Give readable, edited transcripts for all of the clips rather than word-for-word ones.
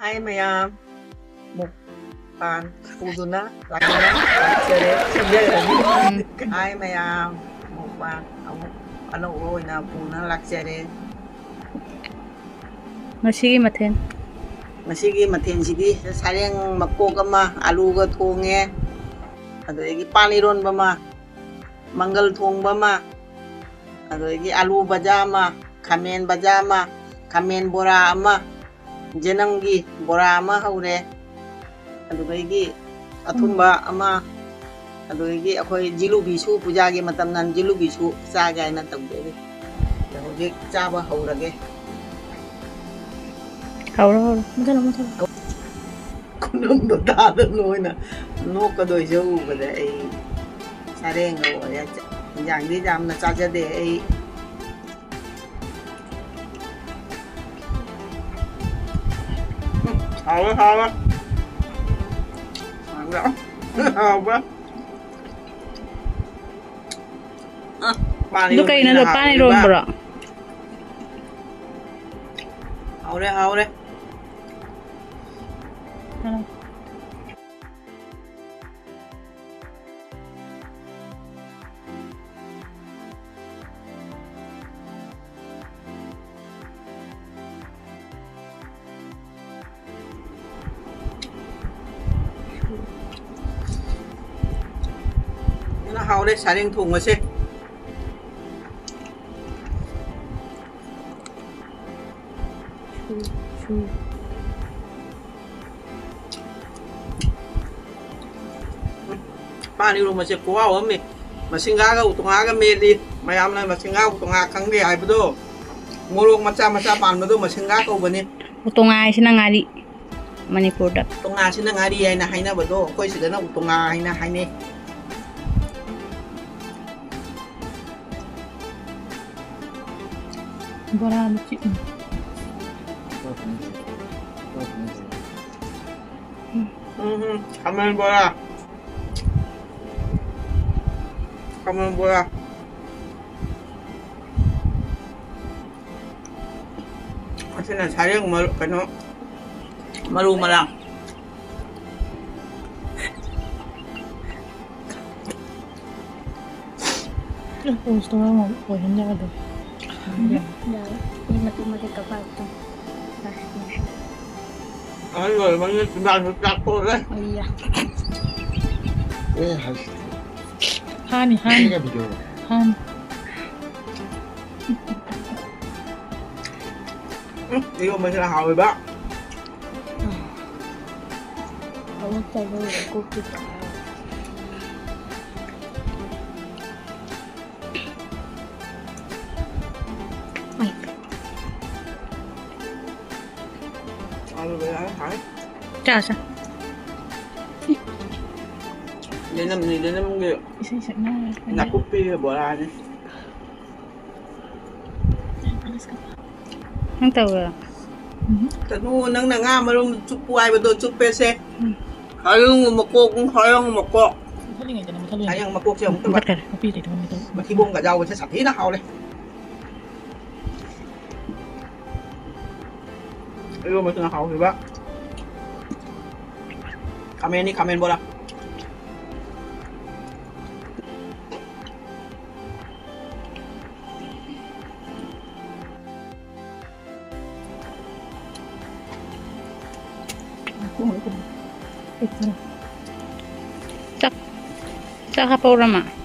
Hai maya mukbang puduna lagi cere cere Hai maya mukbang ano oy na puna lakcere ꯉꯁꯤꯒꯤ ꯃꯊꯦꯜ ꯃꯁꯤꯒꯤ ꯃꯊꯦꯜꯁꯤꯗꯤ ꯁꯔꯦꯡ ꯃꯀꯣꯛ ꯑꯃ ꯑꯂꯨꯒ ꯊꯣꯡꯉꯦ ꯑꯗꯒꯤ ꯄꯥꯟ ꯏꯔꯣꯟꯕ ꯑꯃ ꯃꯪꯒꯜ ꯊꯣꯡꯕ ꯑꯃ ꯑꯗꯒꯤ ꯑꯂꯨ ꯕꯖꯥ ꯑꯃ ꯈꯥꯃꯦꯟ ꯕꯖꯥ ꯑꯃ ꯈꯥꯃꯦꯟ ꯕꯣꯔꯥ ꯑꯃ ꯖꯦꯅꯝꯒꯤ ꯕꯣꯔꯥ ꯑꯃ ꯍꯧꯔꯦ ꯑꯗꯨꯗꯒꯤ ꯑꯊꯨꯝꯕ ꯑꯃ ꯑꯗꯨꯗꯒꯤ ꯑꯩꯈꯣꯏ ꯖꯤꯂꯨꯕꯤꯁꯨ ꯄꯨꯖꯥꯒꯤ ꯃꯇꯝꯅ ꯖꯤꯂꯨꯕꯤꯁꯨ ꯆꯥꯒꯦ ꯍꯥꯏꯅ ꯇꯧꯖꯔꯤ ꯍꯧꯖꯤꯛ ꯆꯥꯕ ꯍꯧꯔꯒꯦ ꯍꯧꯔꯣ ꯃꯨꯊꯠꯂꯣ ꯈꯨꯅꯨꯡꯗꯣ ꯇꯥꯗ ꯂꯣꯏꯅ ꯅꯣꯛꯀꯗꯣꯏꯁꯦ ꯎꯕꯗ ꯑꯩ ꯁꯔꯦꯡꯒ ꯑꯣꯏꯔꯦ ꯏꯟꯖꯥꯡꯗꯤ ꯌꯥꯝꯅ ꯆꯥꯖꯗꯦ ꯑꯩ 하와 하와 하와 ꯑꯗꯨ ꯀꯩꯅꯣꯗꯣ ꯄꯥꯟ ꯏꯔꯣꯟꯕ꯭ꯔꯣ 하오래 하오래 하오래 사령 통어세 पानी रो मसे कोवा ओमे मसिंगा उतुंगा मेली मयामना मसिंगा उतुंगा खंगे हाइबदो मोरोक मचा मचा पानबदो मसिंगा कौबनी ꯎꯇꯣꯡꯉꯥ ꯍꯥꯏꯁꯤꯅ ꯉꯥꯔꯤ ꯃꯅꯤꯄꯨꯔꯗ उतुंगासिना ngari हाइना हाइनाबदो अखोय सिदना उतुंगा हाइना हाइने ꯕꯣꯔꯥ ꯃꯆꯤ 가면 뭐야 가면 뭐야 하여튼 자령 그no 마루 마랑 gusto mo po hindi ka doon Hindi matumalit ka pa ito. 아이고 얼마나 나 깎고 그래 Iya. 왜 하시? 하니 해가 비려. 하니 이거 맛이나 하고 봐 Ako tayo cookie ka. 아유 왜 할? 짜자 내는 게 isa-isa na 낙고삐 뭐라 하지? ang tawag tanu nang nga malum chupuay ba do chupese hayong makok hayong makok hayang makok siya mo ba't ka mapili ito makibong ka daw sa sapi na hawle 이거 맛이 나 하고 봐 가면 보라 sa kapurama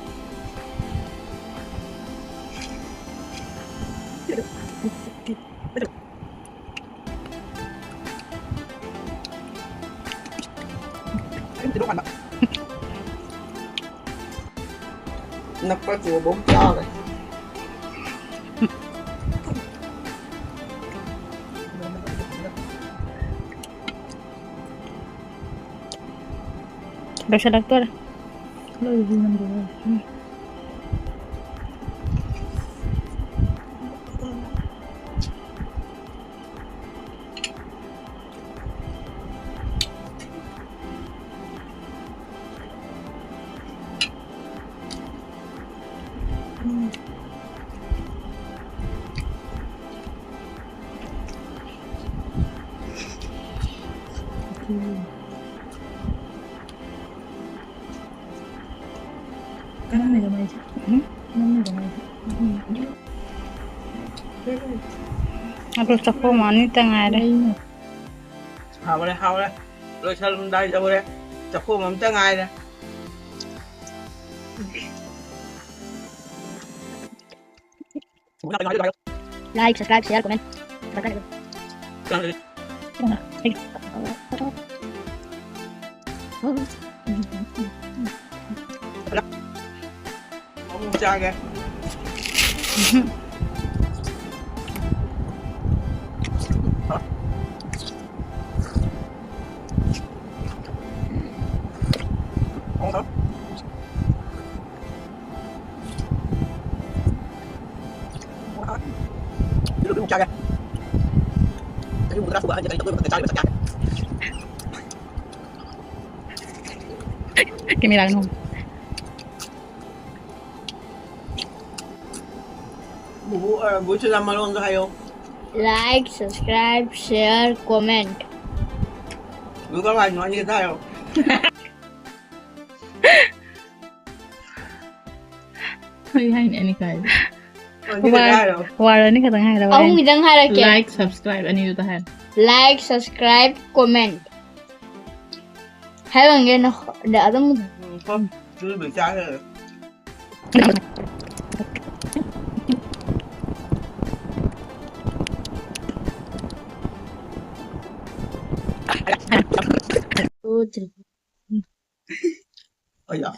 napachua 4 cho rồi daw siya doktor cái này là mày chứ nó mình là mày Aku capo mani tengah ada. hao đây rồi sao đây đâu đây chọc khô mà chẳng ai đây like subscribe share comment không cha kìa không đâu được cha kìa cái một cái phụ bạn chỉ tôi cái trái nó sạch Que milagre não. bố chưa làm mà luôn hay không like subscribe share comment bố có bài nói như thế không Hay hay này cái. nói như thế không Wala ni katang hai ông mình đang hai là kìa Like, subscribe, anh yêu ta hay. like subscribe comment hai bằng nghe nó đỡ lắm không chưa bị cha rồi ôi giời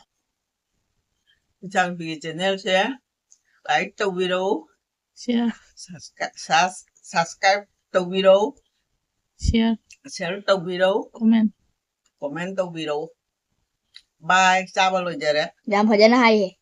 trang vì channel share like trong video Share, subscribe trong video share, share trong video comment. comment trong video bye chào mọi người đấy làm thời gian nó hay